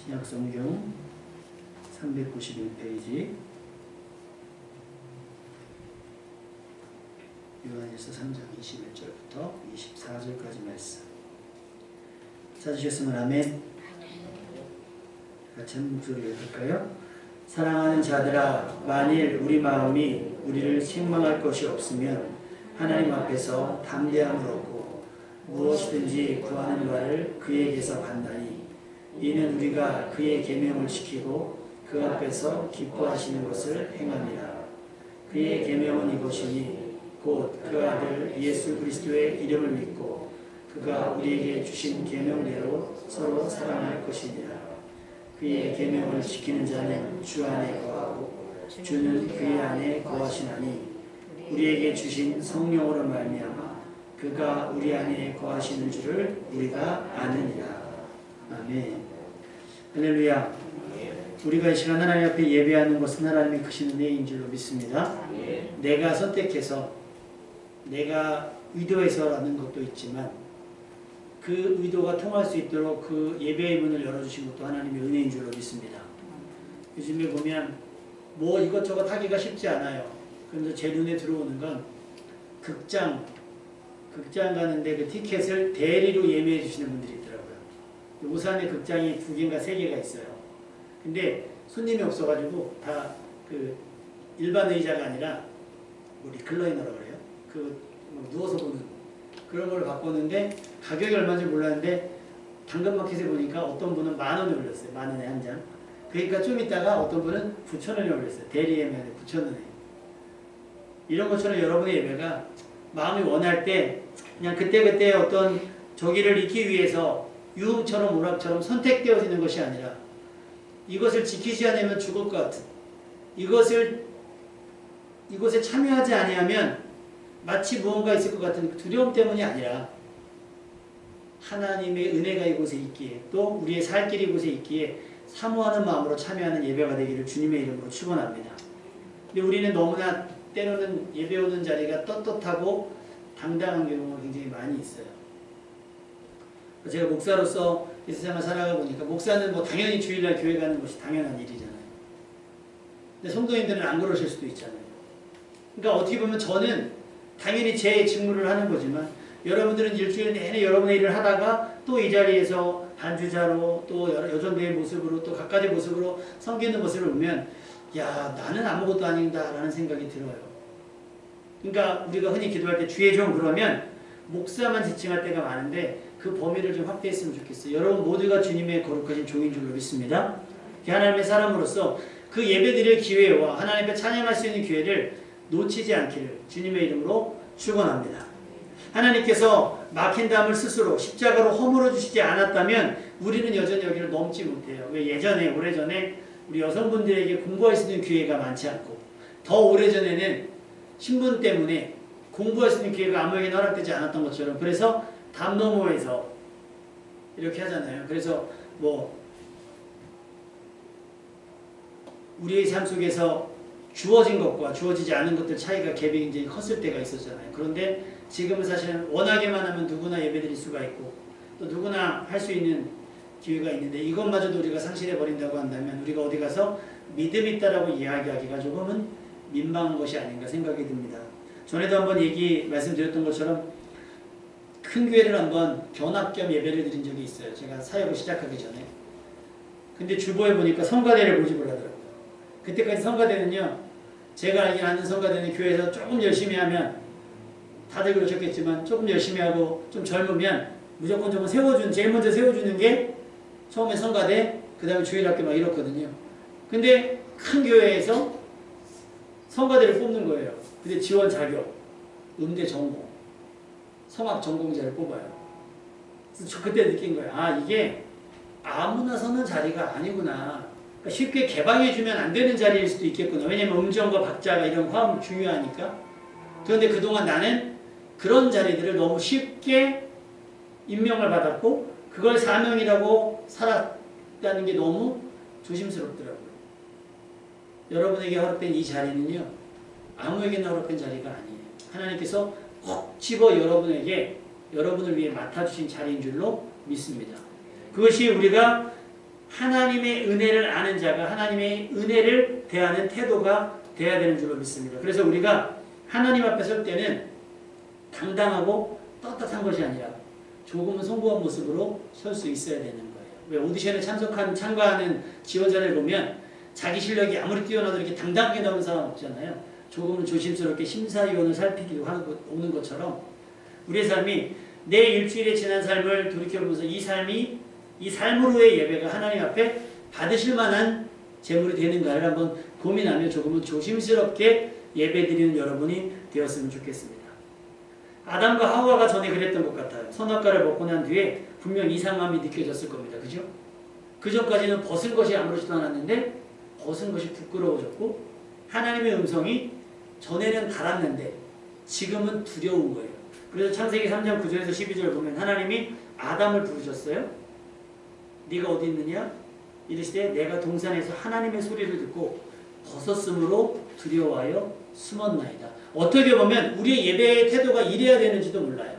신약성경 391페이지 요한일서 3장 21절부터 24절까지 말씀 찾으셨으면 아멘. 같이 한 목소리로 읽을까요? 사랑하는 자들아, 만일 우리 마음이 우리를 책망할 것이 없으면 하나님 앞에서 담대함을 얻고 무엇이든지 구하는 바를 그에게서 받나니 이는 우리가 그의 계명을 지키고 그 앞에서 기뻐하시는 것을 행함이라. 그의 계명은 이것이니 곧 그 아들 예수 그리스도의 이름을 믿고 그가 우리에게 주신 계명대로 서로 사랑할 것이니라. 그의 계명을 지키는 자는 주 안에 거하고 주는 그의 안에 거하시나니 우리에게 주신 성령으로 말미암아 그가 우리 안에 거하시는 줄을 우리가 아느니라. 아멘. 할렐루야. 우리가 이 시간 하나님 앞에 예배하는 것은 하나님의 크신 은혜인 줄로 믿습니다. 내가 선택해서 내가 의도해서라는 것도 있지만 그 의도가 통할 수 있도록 그 예배의 문을 열어주신 것도 하나님의 은혜인 줄로 믿습니다. 요즘에 보면 뭐 이것저것 하기가 쉽지 않아요. 그런데 제 눈에 들어오는 건 극장 가는데 그 티켓을 대리로 예매해 주시는 분들이 있더라고요. 오산에 극장이 2개인가 3개가 있어요. 근데 손님이 없어가지고 다 그 일반 의자가 아니라 뭐 리클라이너라고 그래요. 그 누워서 보는 그런 걸 바꿨는데 가격이 얼마인지 몰랐는데 당근마켓에 보니까 어떤 분은 10,000원에 올렸어요. 10,000원에 한 장. 그러니까 좀 있다가 어떤 분은 9,000원에 올렸어요. 대리 예매에 9,000원에. 이런 것처럼 여러분의 예배가 마음이 원할 때 그냥 그때그때 어떤 저기를 잃기 위해서 유흥처럼 오락처럼 선택되어지는 것이 아니라 이것을 지키지 않으면 죽을 것 같은 이것에 참여하지 아니하면 마치 무언가 있을 것 같은 두려움 때문이 아니라 하나님의 은혜가 이곳에 있기에 또 우리의 살 길이 이곳에 있기에 사모하는 마음으로 참여하는 예배가 되기를 주님의 이름으로 축원합니다. 근데 우리는 너무나 때로는 예배 오는 자리가 떳떳하고 당당한 경우가 굉장히 많이 있어요. 제가 목사로서 이 세상을 살아가 보니까 목사는 뭐 당연히 주일날 교회 가는 것이 당연한 일이잖아요. 근데 성도님들은 안 그러실 수도 있잖아요. 그러니까 어떻게 보면 저는 당연히 제 직무를 하는 거지만 여러분들은 일주일 내내 여러분의 일을 하다가 또 이 자리에서 반주자로 또 여전배의 모습으로 또 각가지 모습으로 섬기는 모습을 보면 야 나는 아무것도 아닌다 라는 생각이 들어요. 그러니까 우리가 흔히 기도할 때 주의 종 그러면 목사만 지칭할 때가 많은데 그 범위를 좀 확대했으면 좋겠어요. 여러분 모두가 주님의 거룩하신 종인 줄로 믿습니다. 하나님의 사람으로서 그 예배드릴 기회와 하나님 앞에 찬양할 수 있는 기회를 놓치지 않기를 주님의 이름으로 축원합니다. 하나님께서 막힌 담을 스스로 십자가로 허물어 주시지 않았다면 우리는 여전히 여기를 넘지 못해요. 왜 오래전에 우리 여성분들에게 공부할 수 있는 기회가 많지 않고 더 오래전에는 신분 때문에 공부할 수 있는 기회가 아무에게나 허락되지 않았던 것처럼 그래서 담 너머에서 이렇게 하잖아요. 그래서 뭐 우리의 삶 속에서 주어진 것과 주어지지 않은 것들 차이가 갭이 굉장히 컸을 때가 있었잖아요. 그런데 지금은 사실은 원하게만 하면 누구나 예배드릴 수가 있고 또 누구나 할 수 있는 기회가 있는데 이것마저도 우리가 상실해버린다고 한다면 우리가 어디 가서 믿음 있다라고 이야기하기가 조금은 민망한 것이 아닌가 생각이 듭니다. 전에도 한번 말씀드렸던 것처럼 큰 교회를 한번 견학 겸 예배를 드린 적이 있어요. 제가 사역을 시작하기 전에. 근데 주보에 보니까 성가대를 모집을 하더라고요. 그때까지 성가대는요. 제가 알긴 아는 성가대는 교회에서 조금 열심히 하면 다들 그러셨겠지만 조금 열심히 하고 좀 젊으면 무조건 제일 먼저 세워주는 게 처음에 성가대 그 다음에 주일학교 막 이렇거든요. 근데 큰 교회에서 성가대를 뽑는 거예요. 근데 지원 자격, 음대 전공, 성악 전공자를 뽑아요. 그래서 저 그때 느낀 거예요. 아 이게 아무나 서는 자리가 아니구나. 그러니까 쉽게 개방해주면 안 되는 자리일 수도 있겠구나. 왜냐면 음정과 박자가 이런 화음이 중요하니까. 그런데 그동안 나는 그런 자리들을 너무 쉽게 임명을 받았고 그걸 사명이라고 살았다는 게 너무 조심스럽더라고요. 여러분에게 허락된 이 자리는요. 아무에게나 허락된 자리가 아니에요. 하나님께서 꼭 집어 여러분을 위해 맡아주신 자리인 줄로 믿습니다. 그것이 우리가 하나님의 은혜를 아는 자가 하나님의 은혜를 대하는 태도가 돼야 되는 줄로 믿습니다. 그래서 우리가 하나님 앞에 설 때는 당당하고 떳떳한 것이 아니라 조금은 송구한 모습으로 설 수 있어야 되는 거예요. 왜 오디션에 참가하는 지원자를 보면 자기 실력이 아무리 뛰어나도 이렇게 당당하게 나오는 사람 없잖아요. 조금은 조심스럽게 심사위원을 살피기도 오는 것처럼 우리의 삶이 내 일주일에 지난 삶을 돌이켜보면서 이 삶으로의 예배가 하나님 앞에 받으실 만한 제물이 되는가를 한번 고민하며 조금은 조심스럽게 예배드리는 여러분이 되었으면 좋겠습니다. 아담과 하와가 전에 그랬던 것 같아요. 선악과를 먹고 난 뒤에 분명 이상함이 느껴졌을 겁니다. 그죠? 그 전까지는 벗은 것이 아무렇지도 않았는데 벗은 것이 부끄러워졌고 하나님의 음성이 전에는 달았는데 지금은 두려운 거예요. 그래서 창세기 3장 9절에서 12절 보면 하나님이 아담을 부르셨어요. 네가 어디 있느냐? 이르시되 내가 동산에서 하나님의 소리를 듣고 벗었으므로 두려워하여 숨었나이다. 어떻게 보면 우리의 예배의 태도가 이래야 되는지도 몰라요.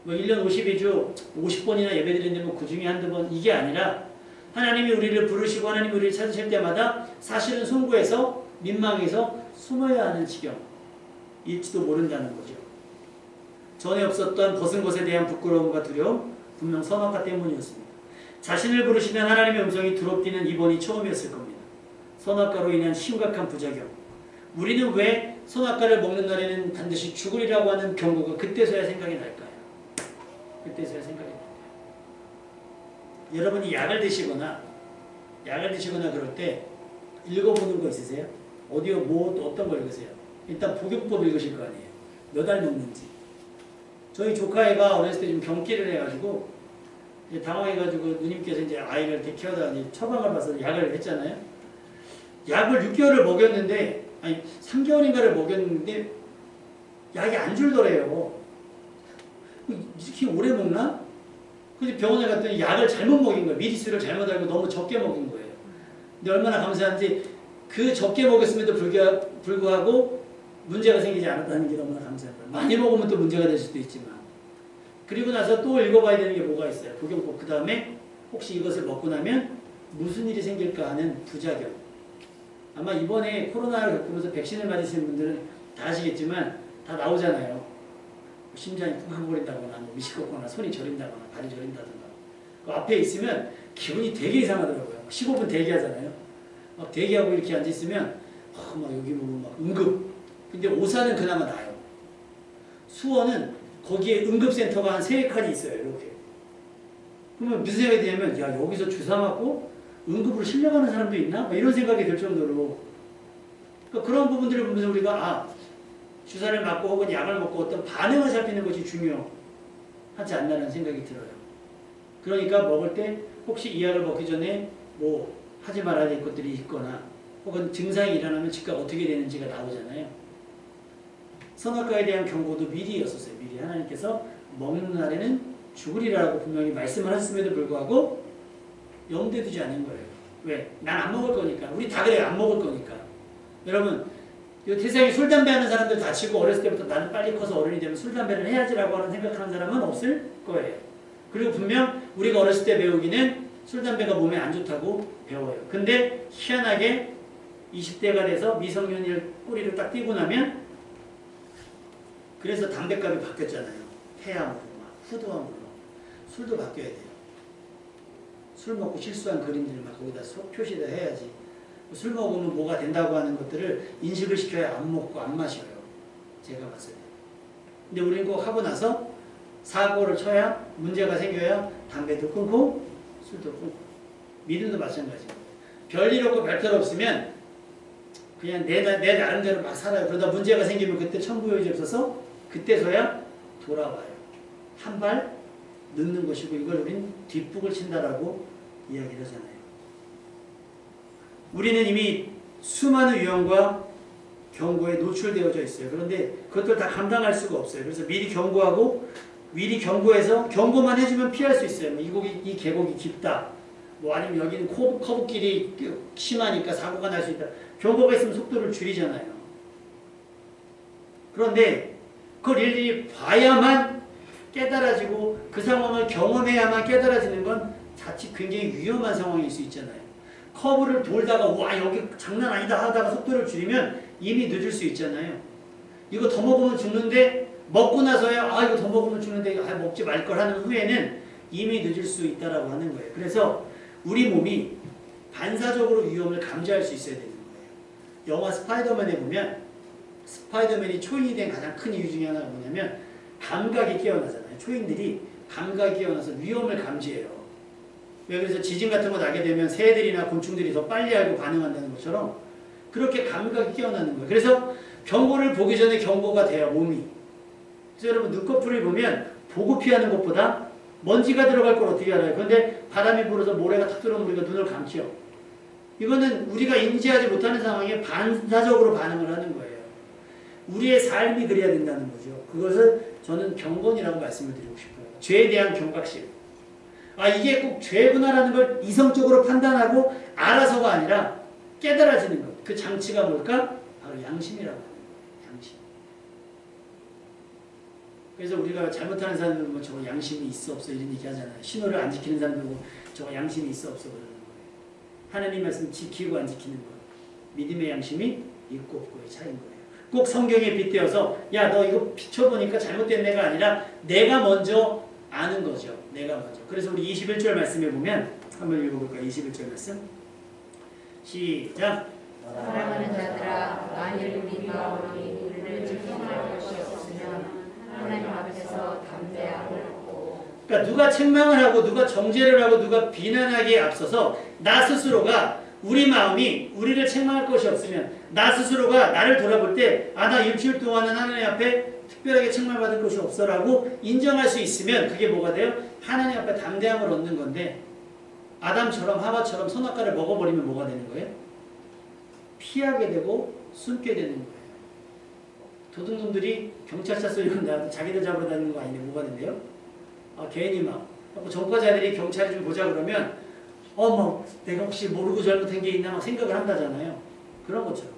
뭐 1년 52주 50번이나 예배드리는데 뭐 그 중에 한두 번 이게 아니라 하나님이 우리를 부르시고 하나님이 우리를 찾으실 때마다 사실은 송구해서 민망해서 숨어야 하는 지경일지도 모른다는 거죠. 전에 없었던 벗은 것에 대한 부끄러움과 두려움 분명 선악과 때문이었습니다. 자신을 부르시는 하나님의 음성이 두렵기는 이번이 처음이었을 겁니다. 선악과로 인한 심각한 부작용. 우리는 왜 선악과를 먹는 날에는 반드시 죽으리라고 하는 경고가 그때서야 생각이 날까요? 그때서야 생각이 날까요? 여러분이 약을 드시거나 그럴 때 읽어보는 거 있으세요? 어디요? 뭐 어떤 거 읽으세요? 일단 복용법 읽으실 거 아니에요? 몇 알 먹는지. 저희 조카애가 어렸을 때 좀 경기를 해가지고 당황해가지고 누님께서 이제 아이를 이렇게 키워다가 처방을 받아서 약을 했잖아요. 약을 6개월을 먹였는데, 아니 3개월인가를 먹였는데 약이 안 줄더래요. 이렇게 오래 먹나? 그래서 병원에 갔더니 약을 잘못 먹인 거예요. 미리수를 잘못 알고 너무 적게 먹인 거예요. 근데 얼마나 감사한지 그 적게 먹였음에도 불구하고 문제가 생기지 않았다는 게 너무나 감사한 거예요. 많이 먹으면 또 문제가 될 수도 있지만. 그리고 나서 또 읽어봐야 되는 게 뭐가 있어요. 복용법. 그 다음에 혹시 이것을 먹고 나면 무슨 일이 생길까 하는 부작용. 아마 이번에 코로나를 겪으면서 백신을 맞으시는 분들은 다 아시겠지만 다 나오잖아요. 심장이 쿵쾅거린다거나 뭐 미식겁거나 손이 저린다거나 발이 저린다거나 그 앞에 있으면 기분이 되게 이상하더라고요. 15분 대기하잖아요. 막 대기하고 이렇게 앉아있으면 막 여기 보면 막 응급. 근데 오산은 그나마 나아요. 수원은 거기에 응급센터가 한 3칸이 있어요. 이렇게. 그러면 무슨 생각이 드냐면 야 여기서 주사 맞고 응급으로 실려가는 사람도 있나? 뭐 이런 생각이 들 정도로 그러니까 그런 부분들을 보면서 우리가 주사를 맞고 혹은 약을 먹고 어떤 반응을 살피는 것이 중요하지 않나라는 생각이 들어요. 그러니까 먹을 때 혹시 이 약을 먹기 전에 뭐 하지 말아야 될 것들이 있거나 혹은 증상이 일어나면 즉각 어떻게 되는지가 나오잖아요. 선악과에 대한 경고도 미리였었어요. 미리 하나님께서 먹는 날에는 죽으리라고 분명히 말씀을 하셨음에도 불구하고 염두에 두지 않은 거예요. 왜? 난 안 먹을 거니까. 우리 다 그래요. 안 먹을 거니까. 여러분 이 세상에 술, 담배 하는 사람들 다치고 어렸을 때부터 나는 빨리 커서 어른이 되면 술, 담배를 해야지라고 하는 생각하는 사람은 없을 거예요. 그리고 분명 우리가 어렸을 때 배우기는 술, 담배가 몸에 안 좋다고 배워요. 근데 희한하게 20대가 돼서 미성년일 꼬리를 딱 띄고 나면 그래서 담배값이 바뀌었잖아요. 폐암으로, 후두암으로. 술도 바뀌어야 돼요. 술 먹고 실수한 그림들을 막 거기다 표시를 해야지. 술 먹으면 뭐가 된다고 하는 것들을 인식을 시켜야 안 먹고 안 마셔요. 제가 봤을 때. 근데 우리는 꼭 하고 나서 사고를 쳐야 문제가 생겨야 담배도 끊고 술도 끊고. 믿음도 마찬가지예요. 별일 없고 별탈 없으면 그냥 내 나름대로 막 살아요. 그러다 문제가 생기면 그때 천부여지 없어서 그때서야 돌아와요. 한 발 늦는 것이고 이걸 우린 뒷북을 친다라고 이야기를 하잖아요. 우리는 이미 수많은 위험과 경고에 노출되어져 있어요. 그런데 그것들 다 감당할 수가 없어요. 그래서 미리 경고하고 미리 경고해서 경고만 해주면 피할 수 있어요. 이 계곡이 깊다. 뭐 아니면 여기는 커브길이 심하니까 사고가 날 수 있다. 경고가 있으면 속도를 줄이잖아요. 그런데 그걸 일일이 봐야만 깨달아지고 그 상황을 경험해야만 깨달아지는 건 자칫 굉장히 위험한 상황일 수 있잖아요. 커브를 돌다가 와 여기 장난 아니다 하다가 속도를 줄이면 이미 늦을 수 있잖아요. 이거 더 먹으면 죽는데 먹고 나서야 아 이거 더 먹으면 죽는데 아 먹지 말 걸 하는 후에는 이미 늦을 수 있다라고 하는 거예요. 그래서 우리 몸이 반사적으로 위험을 감지할 수 있어야 되는 거예요. 영화 스파이더맨에 보면 스파이더맨이 초인이 된 가장 큰 이유 중에 하나가 뭐냐면 감각이 깨어나잖아요. 초인들이 감각이 깨어나서 위험을 감지해요. 왜 그래서 지진 같은 거 나게 되면 새들이나 곤충들이 더 빨리 알고 반응한다는 것처럼 그렇게 감각이 깨어나는 거예요. 그래서 경보를 보기 전에 경보가 돼요. 몸이. 그래서 여러분 눈꺼풀을 보면 보고 피하는 것보다 먼지가 들어갈 걸 어떻게 알아요? 그런데 바람이 불어서 모래가 탁 들어오면 우리가 눈을 감죠. 이거는 우리가 인지하지 못하는 상황에 반사적으로 반응을 하는 거예요. 우리의 삶이 그래야 된다는 거죠. 그것을 저는 경건이라고 말씀을 드리고 싶어요. 죄에 대한 경각심. 아 이게 꼭 죄구나라는 걸 이성적으로 판단하고 알아서가 아니라 깨달아지는 것. 그 장치가 뭘까? 바로 양심이라고 하는 거예요. 양심. 그래서 우리가 잘못하는 사람들은 뭐 저거 양심이 있어 없어 이런 얘기 하잖아요. 신호를 안 지키는 사람들은 저거 양심이 있어 없어 그러는 거예요. 하나님 말씀 지키고 안 지키는 것. 믿음의 양심이 있고 없고의 차이인 거예요. 꼭 성경에 빗대어서 야 너 이거 비춰보니까 잘못된 내가 아니라 내가 먼저 아는 거죠. 내가 먼저. 그래서 우리 21절 말씀에 보면 한번 읽어볼까요? 21절 말씀. 시작. 사랑하는 자들아 만일 우리 마음이 우리를 책망할 것이 없으면 하나님 앞에서 담대함을 얻고. 그러니까 누가 책망을 하고 누가 정죄를 하고 누가 비난하기에 앞서서 나 스스로가 우리 마음이 우리를 책망할 것이 없으면 나 스스로가 나를 돌아볼 때 아 나 일주일 동안은 하나님 앞에 특별하게 책망받을 것이 없어라고 인정할 수 있으면 그게 뭐가 돼요? 하나님 앞에 담대함을 얻는 건데 아담처럼 하와처럼 선악과를 먹어버리면 뭐가 되는 거예요? 피하게 되고 숨게 되는 거예요. 도둑놈들이 경찰차 쏘려고 자기들 잡으러 다니는 거 아니냐 뭐가 된대요? 아 괜히 막 전과자들이 경찰 좀 보자 그러면 뭐 내가 혹시 모르고 잘못한 게 있나 막 생각을 한다잖아요. 그런 것처럼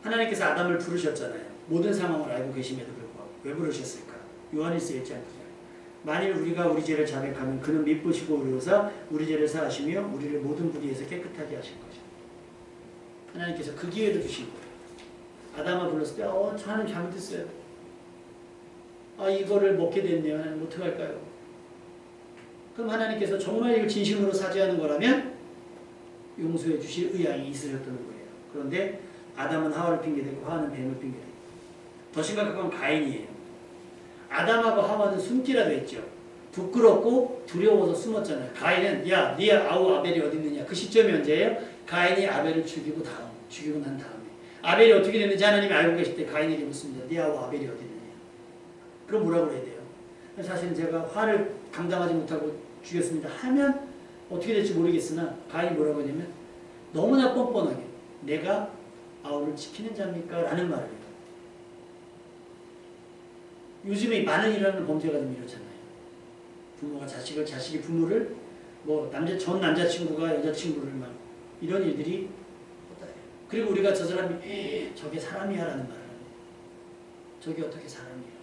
하나님께서 아담을 부르셨잖아요. 모든 상황을 알고 계심에도 불구하고 왜 부르셨을까? 요한일서 1장 9절. 만일 우리가 우리 죄를 자백하면 그는 미쁘시고 의로사 우리 죄를 사하시며 우리를 모든 불의에서 깨끗하게 하실 것이다. 하나님께서 그 기회를 주신 거예요. 아담을 불렀을 때 저 하나님 잘못했어요. 이거를 먹게 됐네요. 하나님 어떡할까요? 그럼 하나님께서 정말 이걸 진심으로 사죄하는 거라면 용서해 주실 의향이 있으셨다는 거예요. 그런데 아담은 하와를 핑계대고 하와는 뱀을 핑계대고 더 심각한 건 가인이에요. 아담하고 하와는 숨기라도 했죠. 부끄럽고 두려워서 숨었잖아요. 가인은 야, 네 아우 아벨이 어디 있느냐. 그 시점이 언제예요? 가인이 아벨을 죽이고 난 다음에 아벨이 어떻게 됐는지 하나님이 알고 계실 때 가인에게 묻습니다. 네 아우 아벨이 어디 있느냐. 그럼 뭐라고 해야 돼요? 사실은 제가 화를 감당하지 못하고 죽였습니다 하면 어떻게 될지 모르겠으나 가인이 뭐라고 하냐면 너무나 뻔뻔하게 내가 아우를 지키는 자입니까? 라는 말을 해요. 요즘에 많은 일어나는 범죄가 좀 이렇잖아요. 부모가 자식이 부모를 전 남자친구가 여자친구를 막 이런 일들이 그리고 우리가 저 사람이 저게 사람이야 라는 말을 해요. 저게 어떻게 사람이야.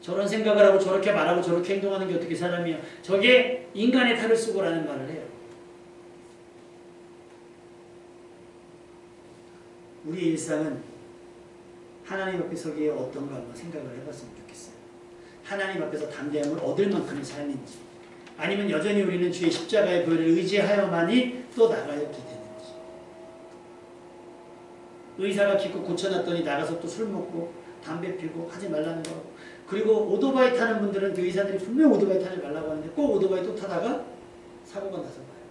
저런 생각을 하고 저렇게 말하고 저렇게 행동하는 게 어떻게 사람이야. 저게 인간의 탈을 쓰고 라는 말을 해요. 우리의 일상은 하나님 앞에 서기에 어떤가 한번 생각을 해봤으면 좋겠어요. 하나님 앞에서 담대함을 얻을 만큼의 삶인지 아니면 여전히 우리는 주의 십자가의 보혈을 의지하여만이 또 나가야 되는지 의사가 기껏 고쳐놨더니 나가서 또 술 먹고 담배 피고 하지 말라는 거 그리고 오토바이 타는 분들은 그 의사들이 분명 오토바이 타지 말라고 하는데 꼭 오토바이 또 타다가 사고가 나서 봐요.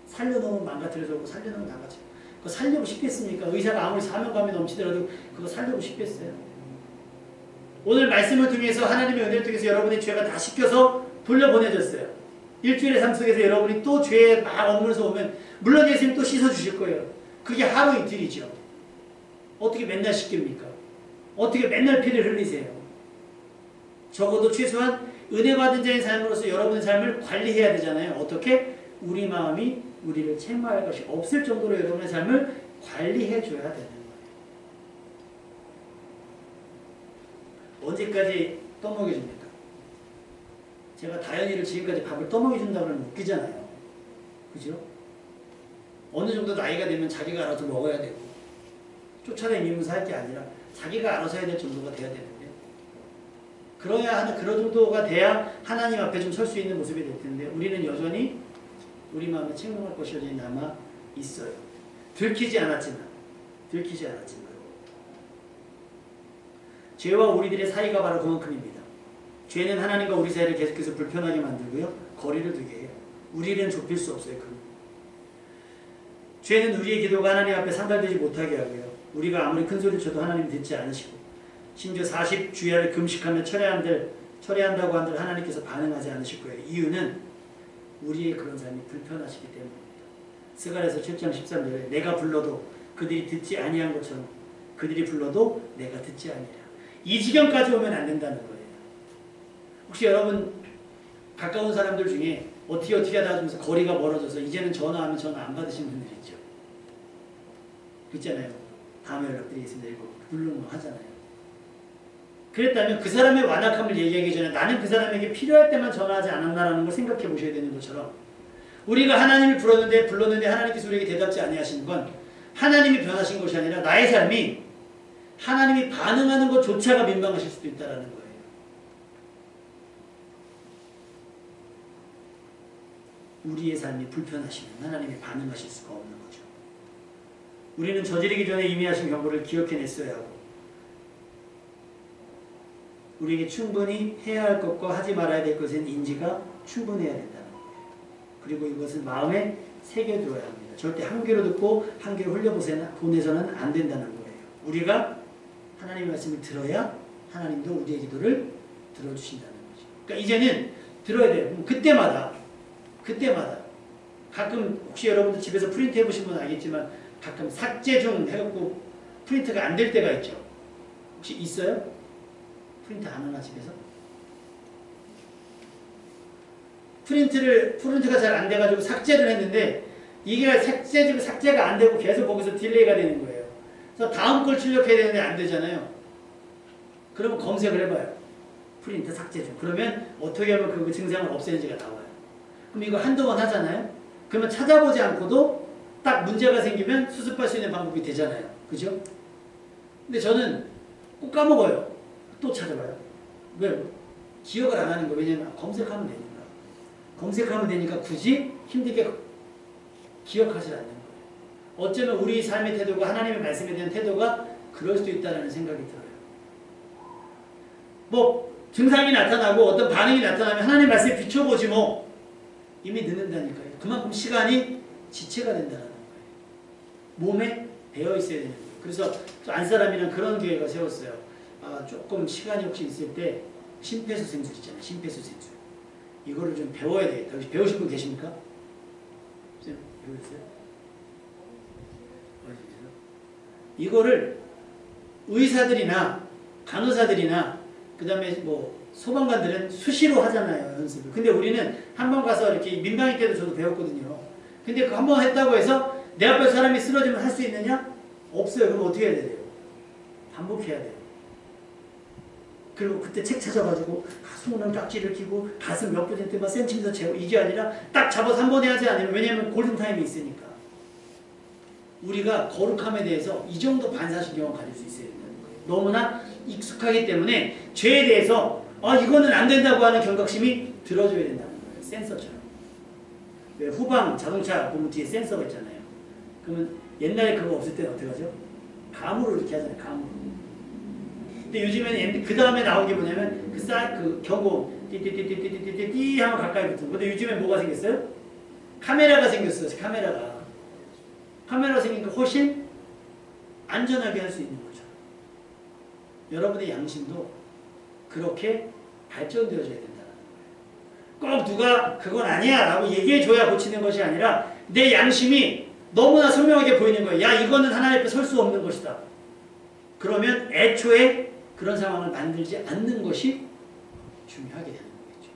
살려놓으면 망가뜨려서 오고 살려놓으면 나가죠. 그거 살려고 싶겠습니까? 의사가 아무리 사명감이 넘치더라도 그거 살려고 싶겠어요? 오늘 말씀을 통해서 하나님의 은혜를 통해서 여러분의 죄가 다 씻겨서 돌려보내졌어요. 일주일의 삶 속에서 여러분이 또 죄에 막 얽물어서 오면 물론 예수님 또 씻어주실 거예요. 그게 하루 이틀이죠. 어떻게 맨날 씻깁니까? 어떻게 맨날 피를 흘리세요? 적어도 최소한 은혜 받은 자의 삶으로서 여러분의 삶을 관리해야 되잖아요. 어떻게? 우리 마음이 우리를 책망할 것이 없을 정도로 여러분의 삶을 관리해 줘야 되는 거예요. 언제까지 떠먹여줍니까? 제가 다현이를 지금까지 밥을 떠먹여준다고 하면 웃기잖아요. 그죠? 어느 정도 나이가 되면 자기가 알아서 먹어야 되고 쫓아다니면서 할 게 아니라 자기가 알아서 해야 될 정도가 돼야 되는데 그러야 하는 그런 정도가 돼야 하나님 앞에 좀 설 수 있는 모습이 될 텐데 우리는 여전히 우리 마음에 책망할 것이 여전히 남아 있어요. 들키지 않았지만 죄와 우리들의 사이가 바로 그만큼입니다. 죄는 하나님과 우리 사이를 계속해서 불편하게 만들고요. 거리를 두게 해요. 우리는 좁힐 수 없어요. 죄는 우리의 기도가 하나님 앞에 상달되지 못하게 하고요. 우리가 아무리 큰 소리를 쳐도 하나님 듣지 않으시고 심지어 40주야를 금식하며 철회한다고 한들 하나님께서 반응하지 않으실 거예요. 이유는 우리의 그런 삶이 불편하시기 때문입니다. 스가랴서 7장 13절에 내가 불러도 그들이 듣지 아니한 것처럼 그들이 불러도 내가 듣지 아니하라. 이 지경까지 오면 안 된다는 거예요. 혹시 여러분 가까운 사람들 중에 어떻게 하다 하면서 거리가 멀어져서 이제는 전화하면 전화 안 받으시는 분들 있죠. 있잖아요. 다음에 연락드리겠습니다. 이거 물론 하잖아요. 그랬다면 그 사람의 완악함을 얘기하기 전에 나는 그 사람에게 필요할 때만 전화하지 않았나라는 걸 생각해 보셔야 되는 것처럼 우리가 하나님을 불렀는데 하나님께서 우리에게 대답지 아니하시는 건 하나님이 변하신 것이 아니라 나의 삶이 하나님이 반응하는 것조차가 민망하실 수도 있다는 거예요. 우리의 삶이 불편하시면 하나님이 반응하실 수가 없는 거죠. 우리는 저지르기 전에 이미 하신 경고를 기억해냈어야 하고 우리에게 충분히 해야 할 것과 하지 말아야 될 것엔 인지가 충분해야 된다는 거예요. 그리고 이것은 마음에 새겨두어야 합니다. 절대 한 귀로 듣고 한 귀로 흘려보내서는 안 된다는 거예요. 우리가 하나님의 말씀을 들어야 하나님도 우리의 기도를 들어주신다는 거죠. 그러니까 이제는 들어야 돼요. 그때마다 가끔 혹시 여러분들 집에서 프린트 해보신 분은 알겠지만 가끔 삭제 중 해갖고 프린트가 안 될 때가 있죠. 혹시 있어요? 프린트 안 하나 집에서? 프린트가 잘 안 돼가지고 삭제를 했는데 이게 삭제가 안 되고 계속 거기서 딜레이가 되는 거예요. 그래서 다음 걸 출력해야 되는데 안 되잖아요. 그러면 검색을 해봐요. 프린트 삭제 중. 그러면 어떻게 하면 그 증상을 없애는지가 나와요. 그럼 이거 한두 번 하잖아요. 그러면 찾아보지 않고도 딱 문제가 생기면 수습할 수 있는 방법이 되잖아요. 그죠? 근데 저는 꼭 까먹어요. 또 찾아봐요. 왜? 기억을 안 하는 거예요. 왜냐면 검색하면 되니까. 검색하면 되니까 굳이 힘들게 기억하지 않는 거예요. 어쩌면 우리 삶의 태도가 하나님의 말씀에 대한 태도가 그럴 수도 있다는 생각이 들어요. 뭐 증상이 나타나고 어떤 반응이 나타나면 하나님의 말씀에 비춰보지 뭐. 이미 늦는다니까요. 그만큼 시간이 지체가 된다는 거예요. 몸에 배어 있어야 되는 거예요. 그래서 안사람이랑 그런 계획을 세웠어요. 조금 시간이 혹시 있을 때 심폐소생술 있잖아요. 심폐소생술. 이거를 좀 배워야 되겠다. 혹시 배우신 분 계십니까? 배우셨어요? 이거를 의사들이나 간호사들이나 그 다음에 뭐 소방관들은 수시로 하잖아요. 연습을. 근데 우리는 한 번 가서 이렇게 민방위 때도 저도 배웠거든요. 근데 그 한 번 했다고 해서 내 앞에 사람이 쓰러지면 할 수 있느냐? 없어요. 그럼 어떻게 해야 돼요? 반복해야 돼요. 그리고 그때 책 찾아가지고 손은 깍지를 끼고 가슴 몇 %만 센티미터 재고 이게 아니라 딱 잡아서 한 번에 하지 않으면 왜냐하면 골든타임이 있으니까. 우리가 거룩함에 대해서 이 정도 반사신경을 가질 수 있어야 된다는 거예요. 너무나 익숙하기 때문에 죄에 대해서 이거는 안 된다고 하는 경각심이 들어줘야 된다는 거예요. 센서처럼. 왜 후방 자동차 보면 뒤에 센서가 있잖아요. 그러면 옛날에 그거 없을 때는 어떻게 하죠? 감으로 이렇게 하잖아요. 감으로. 근데 요즘에는 그 다음에 나온 게 뭐냐면 그 경고 띠띠띠띠띠띠띠 하면 가까이 붙은 거. 근데 요즘에 뭐가 생겼어요? 카메라가 생겼어요. 카메라가 생기니까 훨씬 안전하게 할 수 있는 거죠. 여러분의 양심도 그렇게 발전되어져야 된다는 거예요. 꼭 누가 그건 아니야 라고 얘기해줘야 고치는 것이 아니라 내 양심이 너무나 선명하게 보이는 거예요. 야, 이거는 하나님 앞에 설 수 없는 것이다. 그러면 애초에 그런 상황을 만들지 않는 것이 중요하게 되는 거겠죠.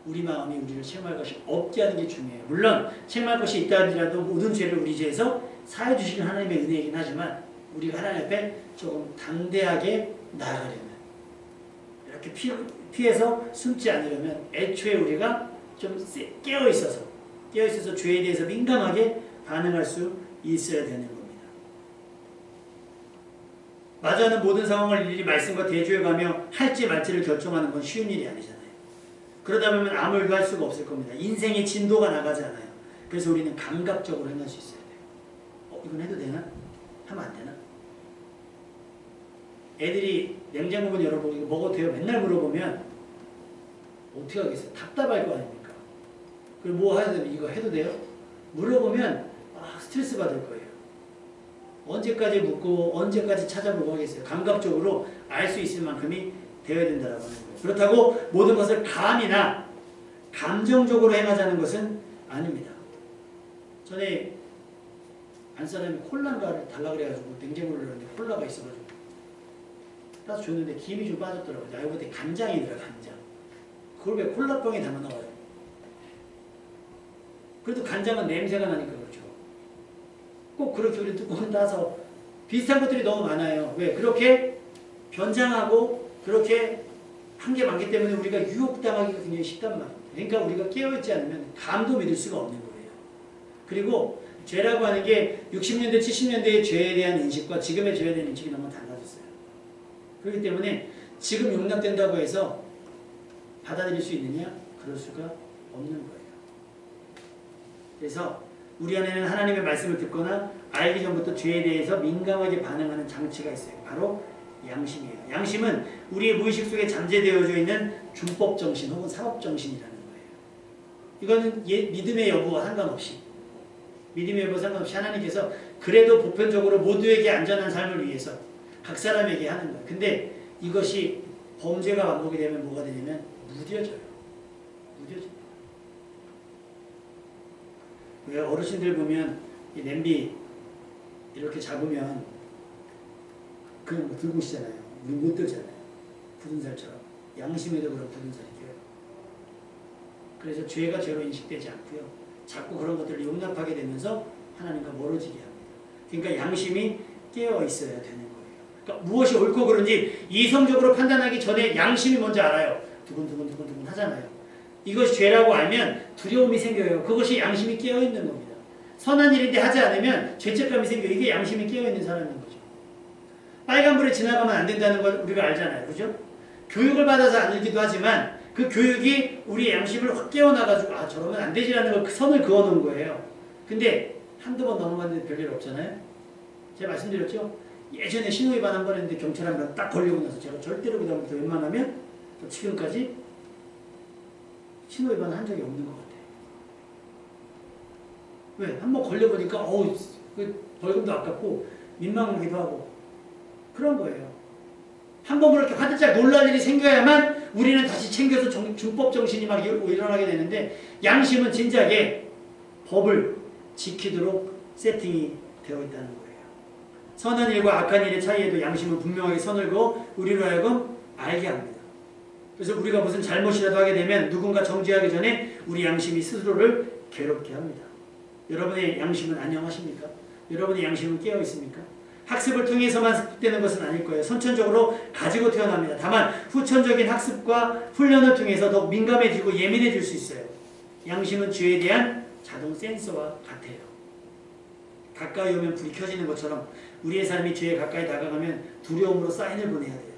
우리 마음이 우리를 책망할 것이 없게 하는 게 중요해요. 물론 책망할 것이 있다 하더라도 모든 죄를 우리 죄에서 사해 주시는 하나님의 은혜이긴 하지만 우리가 하나님 앞에 조금 담대하게 나아가려면 이렇게 피해서 숨지 않으려면 애초에 우리가 좀 깨어있어서 죄에 대해서 민감하게 반응할 수 있어야 되는 겁니다. 마주하는 모든 상황을 일일이 말씀과 대조해 가며 할지 말지를 결정하는 건 쉬운 일이 아니잖아요. 그러다 보면 아무 일도 할 수가 없을 겁니다. 인생의 진도가 나가지 않아요. 그래서 우리는 감각적으로 행할 수 있어야 돼요. 이건 해도 되나? 하면 안 되나? 애들이 냉장고문 열어보고 이거 먹어도 돼요? 맨날 물어보면 어떻게 하겠어요? 답답할 거 아닙니까? 그리고 뭐 해야 되면 이거 해도 돼요? 물어보면 스트레스 받을 거예요. 언제까지 묻고 언제까지 찾아보고 하겠어요? 감각적으로 알 수 있을 만큼이 되어야 된다고 하는 거예요. 그렇다고 모든 것을 감이나 감정적으로 행하자는 것은 아닙니다. 전에 안사람이 콜라인가를 달라고 그래가지고 냉장고를 열었는데 콜라가 있어가지고 따서 줬는데 김이 좀 빠졌더라고요. 알고 보니 간장이더라, 간장. 그걸 왜 콜라병에 담아 넣어요? 그래도 간장은 냄새가 나니까 그렇죠. 꼭 그렇게 우리 뚜껑을 따서 비슷한 것들이 너무 많아요. 왜? 그렇게 변장하고 그렇게 한 게 많기 때문에 우리가 유혹당하기가 굉장히 쉽단 말이에요. 그러니까 우리가 깨어있지 않으면 감도 믿을 수가 없는 거예요. 그리고 죄라고 하는 게 60년대, 70년대의 죄에 대한 인식과 지금의 죄에 대한 인식이 너무 달라졌어요. 그렇기 때문에 지금 용납된다고 해서 받아들일 수 있느냐? 그럴 수가 없는 거예요. 그래서 우리 안에는 하나님의 말씀을 듣거나 알기 전부터 죄에 대해서 민감하게 반응하는 장치가 있어요. 바로 양심이에요. 양심은 우리의 무의식 속에 잠재되어져 있는 준법정신 혹은 사법정신이라는 거예요. 이거는 믿음의 여부와 상관없이 하나님께서 그래도 보편적으로 모두에게 안전한 삶을 위해서 각 사람에게 하는 거예요. 근데 이것이 범죄가 반복이 되면 뭐가 되냐면 무뎌져요. 왜 어르신들 보면 이 냄비 이렇게 잡으면 그냥 뭐 들고 오시잖아요. 우리 못 들잖아요. 굳은 살처럼. 양심에도 그런 굳은 살이 껴요. 그래서 죄가 죄로 인식되지 않고요. 자꾸 그런 것들을 용납하게 되면서 하나님과 멀어지게 합니다. 그러니까 양심이 깨어 있어야 되는 거예요. 그러니까 무엇이 옳고 그른지 이성적으로 판단하기 전에 양심이 먼저 알아요. 두근두근 하잖아요. 이것이 죄라고 알면 두려움이 생겨요. 그것이 양심이 깨어 있는 겁니다. 선한 일인데 하지 않으면 죄책감이 생겨요. 이게 양심이 깨어 있는 사람인 거죠. 빨간불에 지나가면 안 된다는 걸 우리가 알잖아요. 그죠? 교육을 받아서 알기도 하지만 그 교육이 우리의 양심을 확 깨워놔가지고 저러면 안 되지라는 걸 선을 그어놓은 거예요. 근데 한두 번 넘어갔는데 별일 없잖아요. 제가 말씀드렸죠? 예전에 신호위반 한 번 했는데 경찰 한 번 딱 걸리고 나서 제가 절대로 그 다음부터 웬만하면 지금까지 신호위반을 한 적이 없는 것 같아요. 왜? 한 번 걸려보니까 벌금도 아깝고 민망하기도 하고 그런 거예요. 한 번 그렇게 화들짝 놀랄 일이 생겨야만 우리는 다시 챙겨서 준법 정신이 막 일어나게 되는데 양심은 진작에 법을 지키도록 세팅이 되어 있다는 거예요. 선한 일과 악한 일의 차이에도 양심은 분명하게 선을 그어 우리로 하여금 알게 합니다. 그래서 우리가 무슨 잘못이라도 하게 되면 누군가 정죄하기 전에 우리 양심이 스스로를 괴롭게 합니다. 여러분의 양심은 안녕하십니까? 여러분의 양심은 깨어 있습니까? 학습을 통해서만 습득되는 것은 아닐 거예요. 선천적으로 가지고 태어납니다. 다만 후천적인 학습과 훈련을 통해서 더 민감해지고 예민해질 수 있어요. 양심은 죄에 대한 자동 센서와 같아요. 가까이 오면 불이 켜지는 것처럼 우리의 삶이 죄에 가까이 다가가면 두려움으로 사인을 보내야 돼요.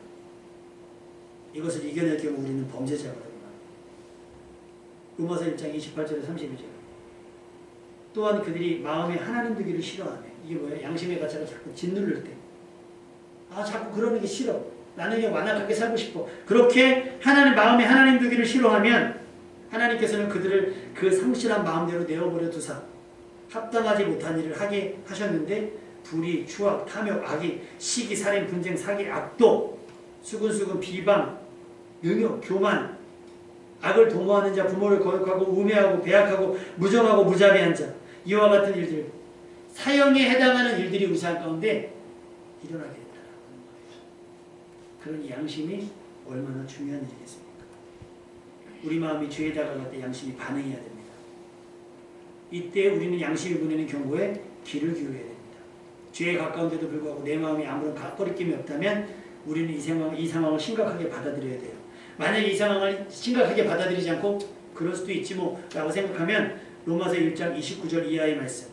이것을 이겨낼 경우 우리는 범죄자거든요. 로마서 1장 28절에 32절. 또한 그들이 마음에 하나님 두기를 싫어하네. 이게 뭐예요? 양심의 가치가 자꾸 짓누를 때. 자꾸 그러는 게 싫어. 나는 그냥 완악하게 살고 싶어. 그렇게 마음에 하나님 두기를 싫어하면 하나님께서는 그들을 그 상실한 마음대로 내어버려 두사 합당하지 못한 일을 하게 하셨는데 불의, 추악, 탐욕, 악의, 시기, 살인, 분쟁, 사기, 악독, 수근수근, 비방, 능욕, 교만, 악을 도모하는 자, 부모를 거역하고 우매하고 배약하고 무정하고 무자비한 자, 이와 같은 일들, 사형에 해당하는 일들이 우리 삶 가운데 일어나게 된다는 거예요. 그런 양심이 얼마나 중요한 일이겠습니까? 우리 마음이 죄에 다가갈 때 양심이 반응해야 됩니다. 이때 우리는 양심이 보내는 경고에 귀를 기울여야 됩니다. 죄에 가까운데도 불구하고 내 마음이 아무런 거리낌이 없다면 우리는 이 상황을 심각하게 받아들여야 돼요. 만약에 이 상황을 심각하게 받아들이지 않고 그럴 수도 있지 뭐 라고 생각하면 로마서 1장 29절 이하의 말씀,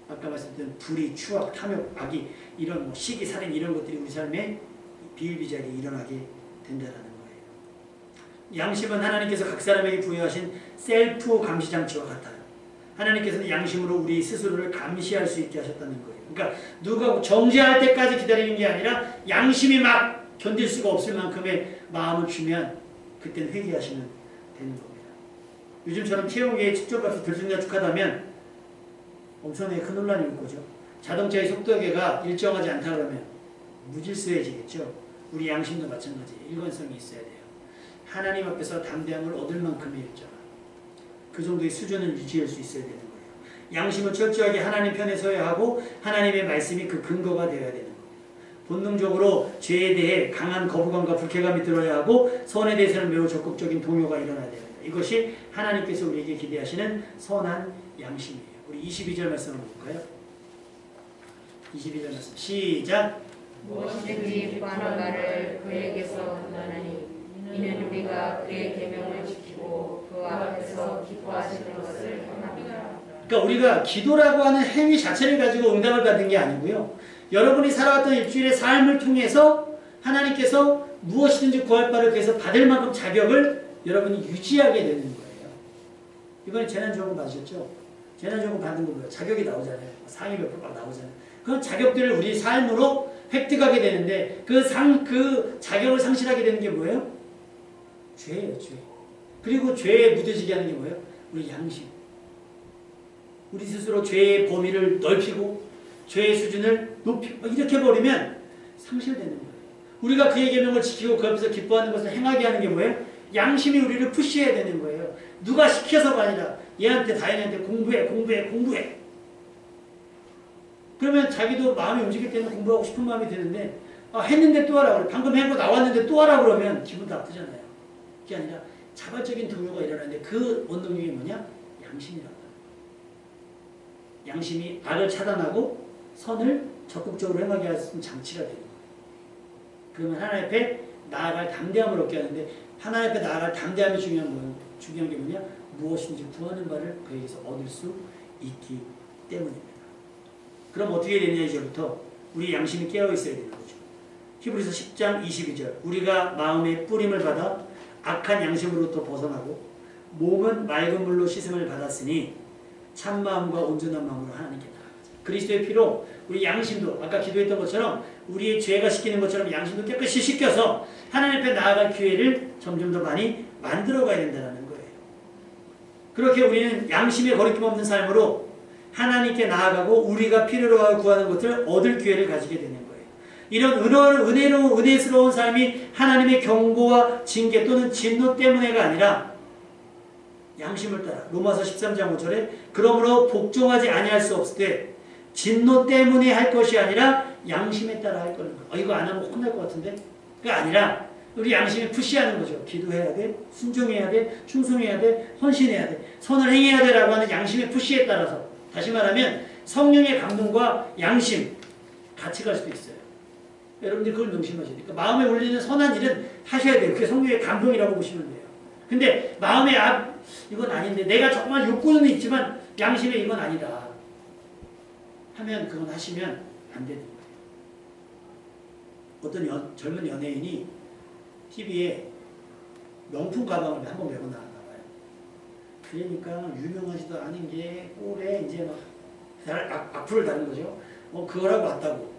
아까 말씀드린 불의, 추악, 탐욕, 악의, 이런 뭐 시기, 살인 이런 것들이 우리 삶에 비일비재하게 일어나게 된다는 거예요. 양심은 하나님께서 각 사람에게 부여하신 셀프 감시 장치와 같아요. 하나님께서는 양심으로 우리 스스로를 감시할 수 있게 하셨다는 거예요. 그러니까 누가 정죄할 때까지 기다리는 게 아니라 양심이 막 견딜 수가 없을 만큼의 마음을 주면 그때는 회개하시면 되는 겁니다. 요즘처럼 채용계의 측정값이 들쑥날쑥하다면 엄청나게 큰 혼란이 올 거죠. 자동차의 속도계가 일정하지 않다 그러면 무질서해지겠죠. 우리 양심도 마찬가지예요. 일관성이 있어야 돼요. 하나님 앞에서 담대함을 얻을 만큼의 일정, 그 정도의 수준을 유지할 수 있어야 되는 거예요. 양심은 철저하게 하나님 편에 서야 하고 하나님의 말씀이 그 근거가 되어야 되는 거예요. 본능적으로 죄에 대해 강한 거부감과 불쾌감이 들어야 하고 선에 대해서는 매우 적극적인 동요가 일어나야 됩니다. 이것이 하나님께서 우리에게 기대하시는 선한 양심이에요. 우리 22절 말씀을 볼까요? 22절 말씀 시작. 무엇이든지 구하는 바를 그에게서 얻나니 이는 우리가 그의 계명을 지키고 그 앞에서 기뻐하시는 것을 행합니다. 그러니까 우리가 기도라고 하는 행위 자체를 가지고 응답을 받은 게 아니고요. 여러분이 살아왔던 일주일의 삶을 통해서 하나님께서 무엇이든지 구할 바를 그래서 받을 만큼 자격을 여러분이 유지하게 되는 거예요. 이번에 재난지원금 받으셨죠? 재난지원금 받는 거 뭐예요? 자격이 나오잖아요. 상위 몇 프로 막 나오잖아요. 그런 자격들을 우리 삶으로 획득하게 되는데 그 자격을 상실하게 되는 게 뭐예요? 죄예요, 죄. 그리고 죄에 묻어지게 하는 게 뭐예요? 우리 양심. 우리 스스로 죄의 범위를 넓히고 죄의 수준을 높이고 이렇게 버리면 상실되는 거예요. 우리가 그의 계명을 지키고 그 앞에서 기뻐하는 것을 행하게 하는 게 뭐예요? 양심이 우리를 푸시해야 되는 거예요. 누가 시켜서가 아니라 얘한테 다인한테 공부해. 그러면 자기도 마음이 움직일 때는 공부하고 싶은 마음이 드는데 했는데 또 하라고 그래. 방금 해고 나왔는데 또 하라고 그러면 기분 나쁘잖아요. 그게 아니라 자발적인 동요가 일어나는데 그 원동력이 뭐냐? 양심이라고. 양심이 악을 차단하고 선을 적극적으로 행하게 할 수 있는 장치가 되는 거예요. 그러면 하나님 앞에 나아갈 담대함을 얻게 하는데 하나님 앞에 나아갈 담대함이 중요한 게 뭐냐? 무엇인지 구하는 바를 그에게서 얻을 수 있기 때문입니다. 그럼 어떻게 되냐 이제부터 우리 양심이 깨어있어야 되는 거죠. 히브리서 10장 22절 우리가 마음의 뿌림을 받아 악한 양심으로부터 벗어나고 몸은 맑은 물로 씻음을 받았으니 참마음과 온전한 마음으로 하나님께 나아가자. 그리스도의 피로 우리 양심도 아까 기도했던 것처럼 우리의 죄가 시키는 것처럼 양심도 깨끗이 씻겨서 하나님 앞에 나아갈 기회를 점점 더 많이 만들어가야 된다는 거예요. 그렇게 우리는 양심에 거리낌 없는 삶으로 하나님께 나아가고 우리가 필요로 하고 구하는 것들을 얻을 기회를 가지게 되는 거예요. 이런 은혜스러운 삶이 하나님의 경고와 징계 또는 진노 때문에가 아니라 양심을 따라 로마서 13장 5절에 그러므로 복종하지 아니할 수 없을 때 진노 때문에 할 것이 아니라 양심에 따라 할 거는 이거 안 하면 혼날 것 같은데 그게 아니라 우리 양심이 푸시하는 거죠. 기도해야 돼, 순종해야 돼, 충성해야 돼, 헌신해야 돼, 선을 행해야 돼라고 하는 양심의 푸시에 따라서 다시 말하면 성령의 감동과 양심 같이 갈 수도 있어요. 여러분들이 그걸 명심하셔야 돼요. 그러니까 마음에 울리는 선한 일은 하셔야 돼요. 그게 성령의 감동이라고 보시면 돼요. 근데 마음에 이건 아닌데 내가 정말 욕구는 있지만 양심에 이건 아니다 하면 그건 하시면 안 되는 거예요. 어떤 젊은 연예인이 TV에 명품 가방을 한번 메고 나왔나 봐요. 그러니까 유명하지도 않은 게 꼴에 이제 막 악플을 다는 거죠. 그거라고 왔다고.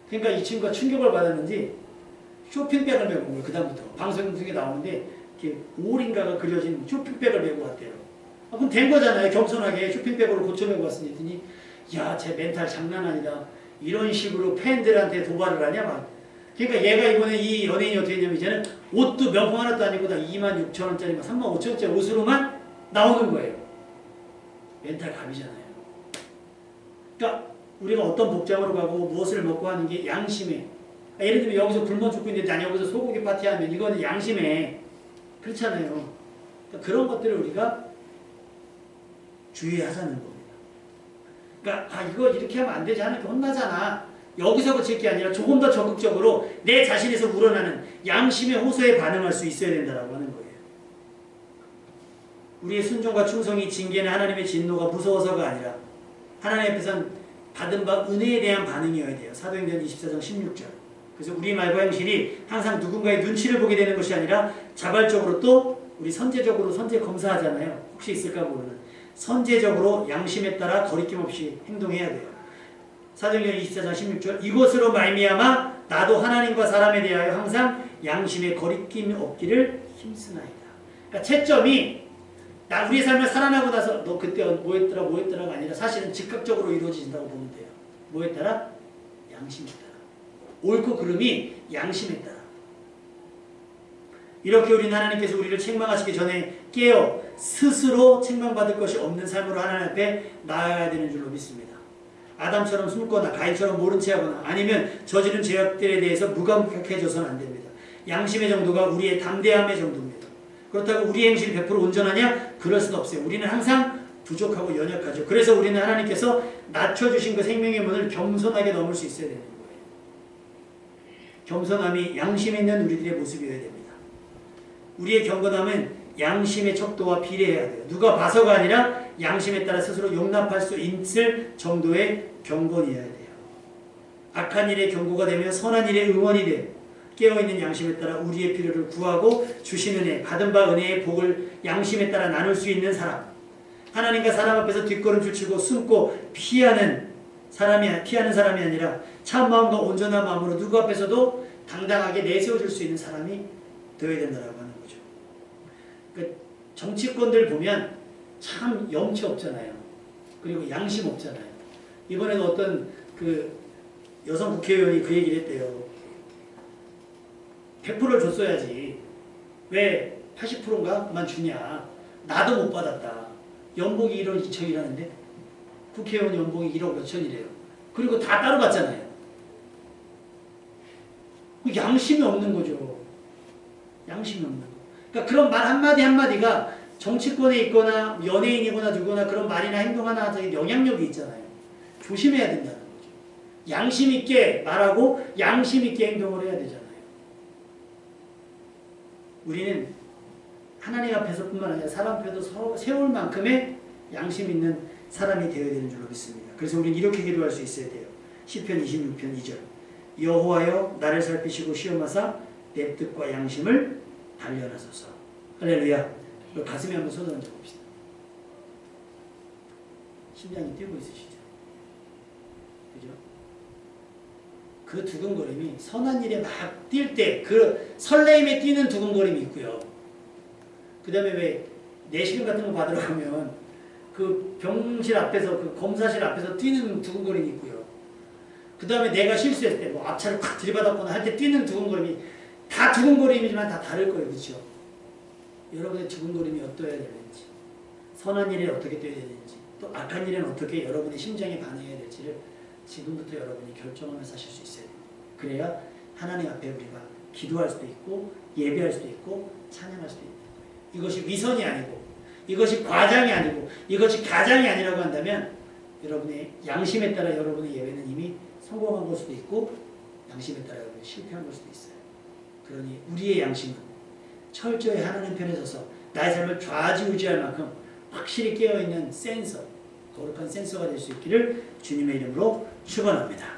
그러니까 이 친구가 충격을 받았는지 쇼핑백을 메고 온 거예요. 그 다음부터 방송 중에 나오는데 이렇게 올인가가 그려진 쇼핑백을 메고 왔대요. 그럼 된 거잖아요. 겸손하게 쇼핑백으로 고쳐 메고 왔으니 했더니 야, 제 멘탈 장난 아니다. 이런 식으로 팬들한테 도발을 하냐 막. 그러니까 얘가 이번에 이 연예인이 어떻게 했냐면 이제는 옷도 명품 하나도 아니고 다 26,000원짜리 35,000원짜리 옷으로만 나오는 거예요. 멘탈 갑이잖아요. 그러니까 우리가 어떤 복장으로 가고 무엇을 먹고 하는 게 양심에 예를 들면 여기서 굶어 죽고 있는데 난 여기서 소고기 파티하면 이거는 양심에 그렇잖아요. 그러니까 그런 것들을 우리가 주의하자는 겁니다. 그러니까 이거 이렇게 하면 안 되지 않을까 혼나잖아. 여기서 그칠 게 아니라 조금 더 적극적으로 내 자신에서 우러나는 양심의 호소에 반응할 수 있어야 된다라고 하는 거예요. 우리의 순종과 충성이 징계는 하나님의 진노가 무서워서가 아니라 하나님 앞에선 받은 바 은혜에 대한 반응이어야 돼요. 사도행전 24장 16절. 그래서 우리 말과 행실이 항상 누군가의 눈치를 보게 되는 것이 아니라 자발적으로 또 우리 선제적으로 선제 검사하잖아요. 혹시 있을까 모르는. 선제적으로 양심에 따라 거리낌 없이 행동해야 돼요. 사도행전 24장 16절. 이것으로 말미암아 나도 하나님과 사람에 대하여 항상 양심에 거리낌 없기를 힘쓰나이다. 그러니까 채점이 우리의 삶을 살아나고 나서 너 그때 뭐 했더라가 아니라 사실은 즉각적으로 이루어진다고 보면 돼요. 뭐에 따라? 양심에 따라. 옳고 그름이 양심에 따라. 이렇게 우리는 하나님께서 우리를 책망하시기 전에 깨어 스스로 책망받을 것이 없는 삶으로 하나님 앞에 나아가야 되는 줄로 믿습니다. 아담처럼 숨거나 가인처럼 모른 채 하거나 아니면 저지른 죄악들에 대해서 무감각해져서는 안 됩니다. 양심의 정도가 우리의 담대함의 정도입니다. 그렇다고 우리의 행실이 100% 온전하냐? 그럴 수는 없어요. 우리는 항상 부족하고 연약하죠. 그래서 우리는 하나님께서 낮춰주신 그 생명의 문을 겸손하게 넘을 수 있어야 되는 거예요. 겸손함이 양심 있는 우리들의 모습이어야 됩니다. 우리의 경건함은 양심의 척도와 비례해야 돼요. 누가 봐서가 아니라 양심에 따라 스스로 용납할 수 있을 정도의 경건이어야 돼요. 악한 일에 경고가 되면 선한 일에 응원이 돼요. 깨어있는 양심에 따라 우리의 필요를 구하고 주신 은혜, 받은 바 은혜의 복을 양심에 따라 나눌 수 있는 사람. 하나님과 사람 앞에서 뒷걸음질 치고 숨고 피하는 사람이 아니라 참 마음과 온전한 마음으로 누구 앞에서도 당당하게 내세워줄 수 있는 사람이 되어야 된다고 하는 거죠. 그러니까 정치권들 보면 참 염치 없잖아요. 그리고 양심 없잖아요. 이번에도 어떤 그 여성 국회의원이 그 얘기를 했대요. 100%를 줬어야지. 왜 80%인가만 주냐. 나도 못 받았다. 연봉이 1억 2천이라는데 국회의원 연봉이 1억 몇천이래요. 그리고 다 따로 받잖아요. 양심이 없는 거죠. 양심이 없는 거. 그러니까 그런 말 한마디 한마디가 정치권에 있거나 연예인이거나 누구나 그런 말이나 행동 하나에 영향력이 있잖아요. 조심해야 된다는 거죠. 양심 있게 말하고 양심 있게 행동을 해야 되잖아요. 우리는 하나님 앞에서뿐만 아니라 사람 앞에도 세울 만큼의 양심 있는 사람이 되어야 되는 줄로 믿습니다. 그래서 우리는 이렇게 기도할 수 있어야 돼요. 시편 26편 2절. 여호와여 나를 살피시고 시험하사 내 뜻과 양심을 단련하소서. 할렐루야. 가슴에 한번 손을 얹어 봅시다. 심장이 뛰고 있으시죠? 그죠? 그 두근거림이 선한 일에 막 뛸 때 그 설레임에 뛰는 두근거림이 있고요. 그 다음에 왜 내시경 같은 거 받으러 가면 그 병실 앞에서 그 검사실 앞에서 뛰는 두근거림이 있고요. 그 다음에 내가 실수했을 때 뭐 앞차를 콱 들이받았거나 할 때 뛰는 두근거림이 다 두근거림이지만 다 다를 거예요. 그렇죠? 여러분의 두근거림이 어떠해야 되는지, 선한 일에 어떻게 뛰어야 되는지, 또 악한 일에는 어떻게 여러분의 심장에 반응해야 될지를 지금부터 여러분이 결정하면서 하실 수 있어야 됩니다. 그래야 하나님 앞에 우리가 기도할 수도 있고 예배할 수도 있고 찬양할 수도 있는 거예요. 이것이 위선이 아니고 이것이 과장이 아니고 이것이 가장이 아니라고 한다면 여러분의 양심에 따라 여러분의 예배는 이미 성공한 걸 수도 있고 양심에 따라 여러분이 실패한 걸 수도 있어요. 그러니 우리의 양심은 철저히 하나님 편에 서서 나의 삶을 좌지우지할 만큼 확실히 깨어있는 센서, 거룩한 센서가 될 수 있기를 주님의 이름으로 축원합니다.